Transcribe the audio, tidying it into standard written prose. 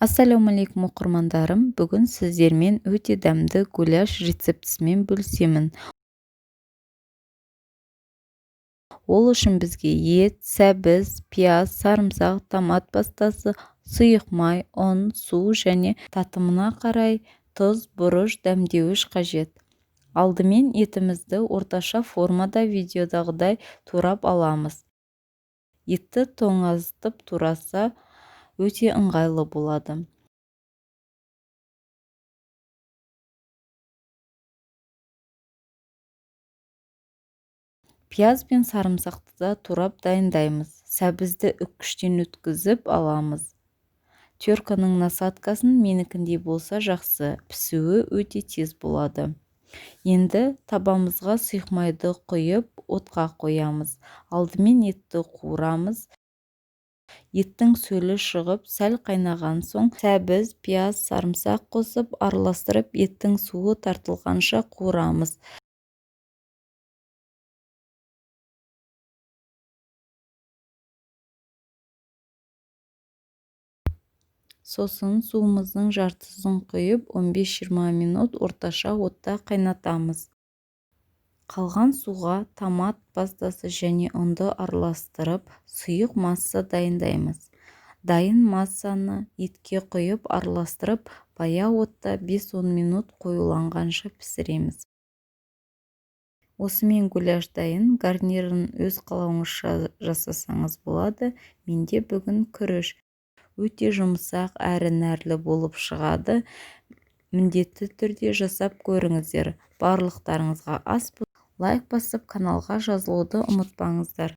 Ассалаумалейкум оқырмандарым, бүгін сіздермен өте дәмді гуляш рецептісімен бөлісемін. Ол үшін бізге ет, сәбіз, пияз, сарымсақ, томат пастасы, сұйық май, ұн, су және татымына қарай тұз, бұрыш, дәмдеуіш қажет. Алдымен етімізді орташа формада видеодағыдай турап аламыз. Етті тоңазытып тураса өте ыңғайлы болады. Пияз бен сарымсақты да турап дайындаймыз. Сәбізді үккіштен өткізіп аламыз. Терканың насадкасын менікіндей болса жақсы, пісуі өте тез болады. Енді табамызға сұйық майды құйып, отқа қоямыз. Алдымен етті қуырамыз. Еттің сөлі шығып, сәл қайнаған соң, сәбіз, пияз, сарымсақ қосып, араластырып, еттің суы тартылғанша қуырамыз. Сосын суымыздың жартысын құйып 15-20 минут орташа отта қайнатамыз. Қалған суға томат пастасы және ұнды араластырып, сұйық масса дайындаймыз. Дайын массаны етке құйып араластырып, баяу отта 5-10 минут қоюланғанша пісіреміз. Осымен гуляш дайын, гарнирін өз қалауыңызша жасасаңыз болады. Менде бүгін күріш өте жұмсақ әрі нәрлі болып шығады. Міндетті түрде жасап көріңіздер. Барлықтарыңызға ас. Лайк басып каналға жазылуды ұмытпаңыздар.